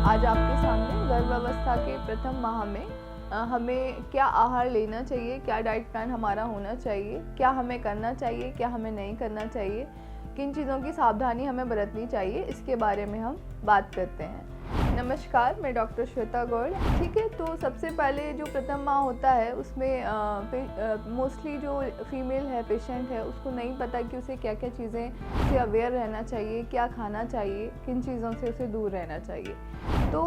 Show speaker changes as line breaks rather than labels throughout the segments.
आज आपके सामने गर्भावस्था के प्रथम माह में हमें क्या आहार लेना चाहिए, क्या डाइट प्लान हमारा होना चाहिए, क्या हमें करना चाहिए, क्या हमें नहीं करना चाहिए, किन चीज़ों की सावधानी हमें बरतनी चाहिए, इसके बारे में हम बात करते हैं। नमस्कार, मैं डॉक्टर श्वेता गौड़। ठीक है, तो सबसे पहले जो प्रथम माह होता है उसमें मोस्टली जो फीमेल है, पेशेंट है, उसको नहीं पता कि उसे क्या क्या चीज़ें से अवेयर रहना चाहिए, क्या खाना चाहिए, किन चीज़ों से उसे दूर रहना चाहिए। तो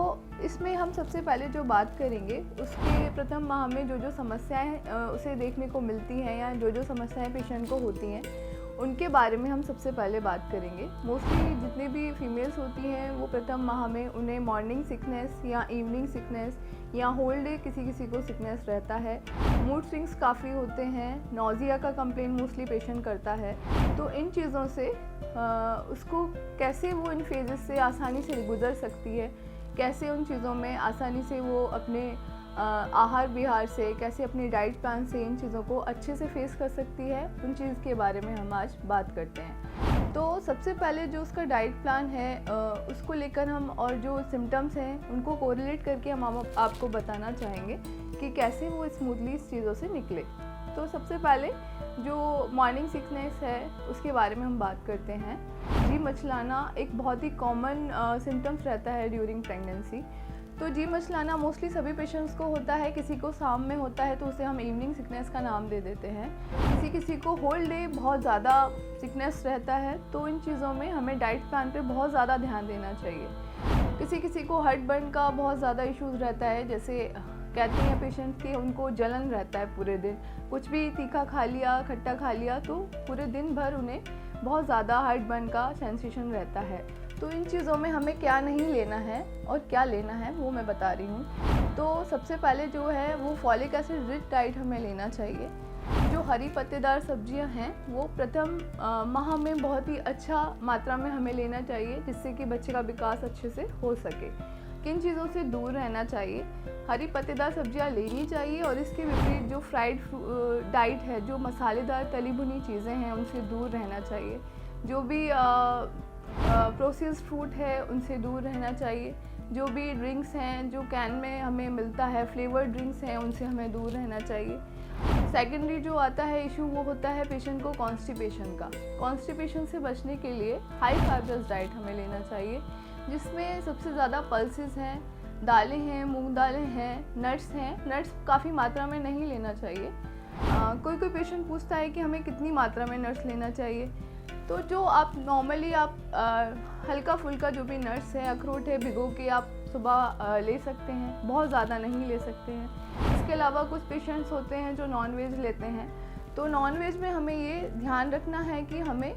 इसमें हम सबसे पहले जो बात करेंगे उसके प्रथम माह में जो समस्याएं उसे देखने को मिलती हैं या जो समस्याएं पेशेंट को होती हैं उनके बारे में हम सबसे पहले बात करेंगे। मोस्टली जितने भी फीमेल्स होती हैं वो प्रथम माह में उन्हें मॉर्निंग सिकनेस या इवनिंग सिकनेस या होल डे किसी को सिकनेस रहता है, मूड स्विंग्स काफ़ी होते हैं, नोज़िया का कंप्लेन मोस्टली पेशेंट करता है। तो इन चीज़ों से उसको कैसे वो इन फेजेस से आसानी से गुजर सकती है, कैसे उन चीज़ों में आसानी से वो अपने आहार विहार से, कैसे अपनी डाइट प्लान से इन चीज़ों को अच्छे से फेस कर सकती है, उन चीज़ के बारे में हम आज बात करते हैं। तो सबसे पहले जो उसका डाइट प्लान है उसको लेकर हम और जो सिम्टम्स हैं उनको कोरिलेट करके हम आपको बताना चाहेंगे कि कैसे वो स्मूथली इस चीज़ों से निकले। तो सबसे पहले जो मॉर्निंग सिकनेस है उसके बारे में हम बात करते हैं। जी मचलाना एक बहुत ही कॉमन सिम्टम्स रहता है ड्यूरिंग प्रेगनेंसी। तो जी मचलाना मोस्टली सभी पेशेंट्स को होता है, किसी को शाम में होता है तो उसे हम इवनिंग सिकनेस का नाम दे देते हैं। किसी को होल डे बहुत ज़्यादा सिकनेस रहता है। तो इन चीज़ों में हमें डाइट प्लान पे बहुत ज़्यादा ध्यान देना चाहिए। किसी को हार्ट बर्न का बहुत ज़्यादा इश्यूज़ रहता है, जैसे कहते हैं पेशेंट कि उनको जलन रहता है पूरे दिन, कुछ भी तीखा खा लिया, खट्टा खा लिया तो पूरे दिन भर उन्हें बहुत ज़्यादा हार्ट बर्न का सेंसेशन रहता है। तो इन चीज़ों में हमें क्या नहीं लेना है और क्या लेना है वो मैं बता रही हूँ। तो सबसे पहले जो है वो फॉलिक एसिड रिच डाइट हमें लेना चाहिए। जो हरी पत्तेदार सब्जियां हैं वो प्रथम माह में बहुत ही अच्छा मात्रा में हमें लेना चाहिए, जिससे कि बच्चे का विकास अच्छे से हो सके। किन चीज़ों से दूर रहना चाहिए? हरी पत्तेदार सब्जियां लेनी चाहिए और इसके विपरीत जो फ्राइड डाइट है, जो मसालेदार तली भुनी चीज़ें हैं उनसे दूर रहना चाहिए। जो भी प्रोसेस्ड फूड है उनसे दूर रहना चाहिए। जो भी ड्रिंक्स हैं जो कैन में हमें मिलता है, फ्लेवर्ड ड्रिंक्स हैं, उनसे हमें दूर रहना चाहिए। सेकेंडरी जो आता है इशू वो होता है पेशेंट को कॉन्स्टिपेशन का। कॉन्स्टिपेशन से बचने के लिए हाई कार्बस डाइट हमें लेना चाहिए, जिसमें सबसे ज़्यादा पल्सेस हैं, दालें हैं, मूंग दालें हैं, नट्स हैं। नट्स काफ़ी मात्रा में नहीं लेना चाहिए। कोई पेशेंट पूछता है कि हमें कितनी मात्रा में नट्स लेना चाहिए। तो जो आप नॉर्मली हल्का फुल्का जो भी नट्स है, अखरोट है, भिगो के आप सुबह ले सकते हैं, बहुत ज़्यादा नहीं ले सकते हैं। इसके अलावा कुछ पेशेंट्स होते हैं जो नॉनवेज लेते हैं। तो नॉनवेज में हमें ये ध्यान रखना है कि हमें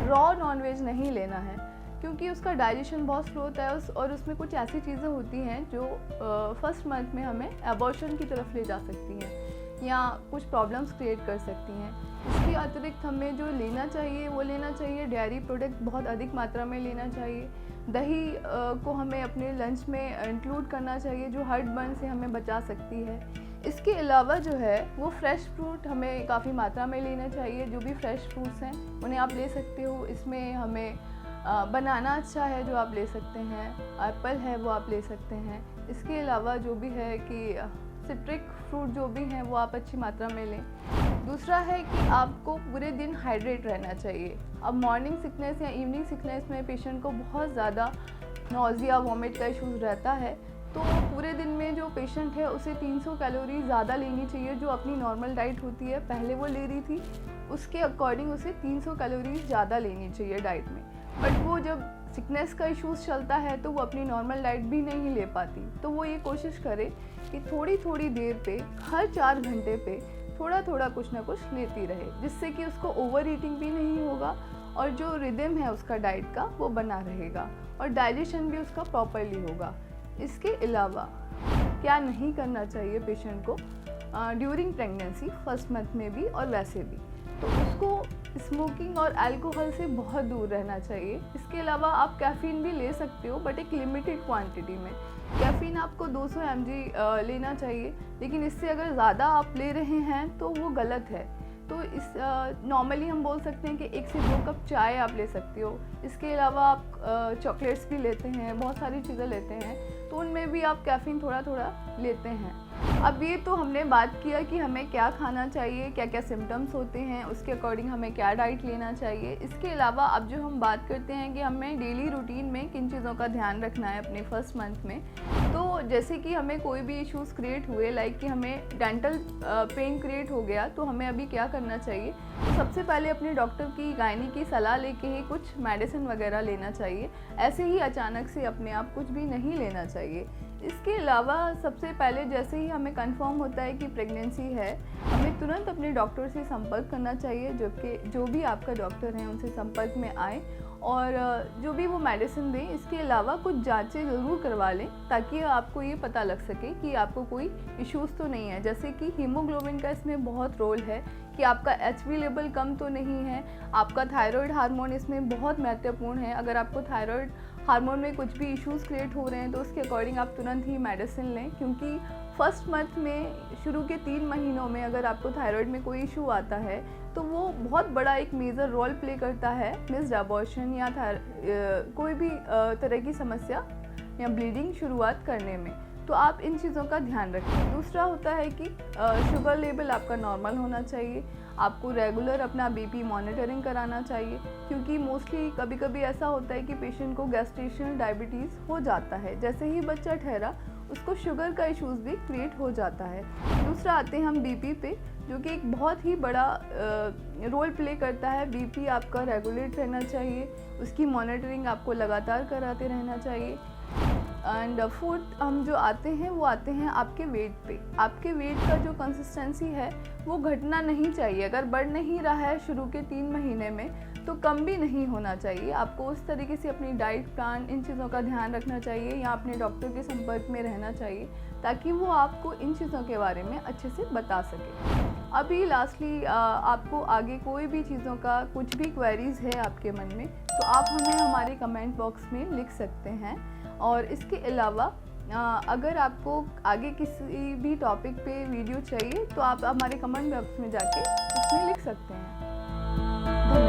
रॉ नॉनवेज नहीं लेना है, क्योंकि उसका डाइजेशन बहुत स्लो होता है और उसमें कुछ ऐसी चीज़ें होती हैं जो फर्स्ट मंथ में हमें एबॉर्शन की तरफ ले जा सकती हैं या कुछ प्रॉब्लम्स क्रिएट कर सकती हैं। इसके अतिरिक्त हमें जो लेना चाहिए वो लेना चाहिए डेयरी प्रोडक्ट बहुत अधिक मात्रा में लेना चाहिए। दही को हमें अपने लंच में इंक्लूड करना चाहिए, जो हार्ट बर्न से हमें बचा सकती है। इसके अलावा जो है वो फ्रेश फ्रूट हमें काफ़ी मात्रा में लेना चाहिए। जो भी फ्रेश फ्रूट्स हैं उन्हें आप ले सकते हो। इसमें हमें बनाना अच्छा है जो आप ले सकते हैं, एप्पल है वो आप ले सकते हैं। इसके अलावा जो भी है कि सिट्रिक फ्रूट जो भी हैं वो आप अच्छी मात्रा में लें। दूसरा है कि आपको पूरे दिन हाइड्रेट रहना चाहिए। अब मॉर्निंग सिकनेस या इवनिंग सिकनेस में पेशेंट को बहुत ज़्यादा नोज़िया, वॉमिट का इशूज़ रहता है। तो पूरे दिन में जो पेशेंट है उसे 300 कैलोरी ज़्यादा लेनी चाहिए। जो अपनी नॉर्मल डाइट होती है पहले वो ले रही थी, उसके अकॉर्डिंग उसे 300 कैलोरी ज़्यादा लेनी चाहिए डाइट में। बट वो जब सिकनेस का इशूज़ चलता है तो वो अपनी नॉर्मल डाइट भी नहीं ले पाती। तो वो ये कोशिश करे कि थोड़ी देर पे, हर 4 घंटे पे थोड़ा कुछ ना कुछ लेती रहे, जिससे कि उसको ओवर ईटिंग भी नहीं होगा और जो रिदम है उसका डाइट का वो बना रहेगा और डाइजेशन भी उसका प्रॉपरली होगा। इसके अलावा क्या नहीं करना चाहिए पेशेंट को ड्यूरिंग प्रेगनेंसी, फर्स्ट मंथ में भी और वैसे भी, तो उसको स्मोकिंग और अल्कोहल से बहुत दूर रहना चाहिए। इसके अलावा आप कैफ़ीन भी ले सकते हो, बट एक लिमिटेड क्वांटिटी में। कैफ़ीन आपको 200 mg लेना चाहिए, लेकिन इससे अगर ज़्यादा आप ले रहे हैं तो वो गलत है। तो इस नॉर्मली हम बोल सकते हैं कि 1 से 2 कप चाय आप ले सकते हो। इसके अलावा आप चॉकलेट्स भी लेते हैं, बहुत सारी चीज़ें लेते हैं, तो उनमें भी आप कैफ़ीन थोड़ा थोड़ा लेते हैं। अब ये तो हमने बात किया कि हमें क्या खाना चाहिए, क्या क्या सिम्टम्स होते हैं, उसके अकॉर्डिंग हमें क्या डाइट लेना चाहिए। इसके अलावा अब जो हम बात करते हैं कि हमें डेली रूटीन में किन चीज़ों का ध्यान रखना है अपने फर्स्ट मंथ में, तो जैसे कि हमें कोई भी इश्यूज़ क्रिएट हुए, लाइक कि हमें डेंटल पेन क्रिएट हो गया, तो हमें अभी क्या करना चाहिए। तो सबसे पहले अपने डॉक्टर की, गायनी की सलाह लेके ही कुछ मेडिसिन वगैरह लेना चाहिए। ऐसे ही अचानक से अपने आप कुछ भी नहीं लेना चाहिए। इसके अलावा सबसे पहले जैसे ही हमें कंफर्म होता है कि प्रेगनेंसी है, हमें तुरंत अपने डॉक्टर से संपर्क करना चाहिए, जो भी आपका डॉक्टर हैं उनसे संपर्क में आए और जो भी वो मेडिसिन दें। इसके अलावा कुछ जांचें ज़रूर करवा लें ताकि आपको ये पता लग सके कि आपको कोई इश्यूज़ तो नहीं है। जैसे कि हीमोग्लोबिन का इसमें बहुत रोल है कि आपका HB लेवल कम तो नहीं है, आपका थायराइड हार्मोन इसमें बहुत महत्वपूर्ण है। अगर आपको थायराइड हार्मोन में कुछ भी इश्यूज़ क्रिएट हो रहे हैं तो उसके अकॉर्डिंग आप तुरंत ही मेडिसिन लें, क्योंकि फर्स्ट मंथ में शुरू के 3 महीनों में अगर आपको थायराइड में कोई इशू आता है तो वो बहुत बड़ा एक मेजर रोल प्ले करता है मिस्ड अबॉर्शन या कोई भी तरह की समस्या या ब्लीडिंग शुरुआत करने में। तो आप इन चीज़ों का ध्यान रखें। दूसरा होता है कि शुगर लेवल आपका नॉर्मल होना चाहिए। आपको रेगुलर अपना BP मॉनिटरिंग कराना चाहिए, क्योंकि मोस्टली कभी कभी ऐसा होता है कि पेशेंट को गैस्ट्रेशनल डायबिटीज़ हो जाता है। जैसे ही बच्चा ठहरा उसको शुगर का इश्यूज़ भी क्रिएट हो जाता है। दूसरा आते हैं हम BP पे, जो कि एक बहुत ही बड़ा रोल प्ले करता है। BP आपका रेगुलेट रहना चाहिए, उसकी मॉनिटरिंग आपको लगातार कराते रहना चाहिए। एंड फोर्थ हम जो आते हैं वो आते हैं आपके वेट पे। आपके वेट का जो कंसिस्टेंसी है वो घटना नहीं चाहिए। अगर बढ़ नहीं रहा है शुरू के 3 महीने में तो कम भी नहीं होना चाहिए। आपको उस तरीके से अपनी डाइट प्लान, इन चीज़ों का ध्यान रखना चाहिए या अपने डॉक्टर के संपर्क में रहना चाहिए ताकि वो आपको इन चीज़ों के बारे में अच्छे से बता सके। अभी लास्टली आपको आगे कोई भी चीज़ों का कुछ भी क्वेरीज़ है आपके मन में तो आप हमें हमारे कमेंट बॉक्स में लिख सकते हैं। और इसके अलावा अगर आपको आगे किसी भी टॉपिक पे वीडियो चाहिए तो आप हमारे कमेंट बॉक्स में जाके उसमें लिख सकते हैं।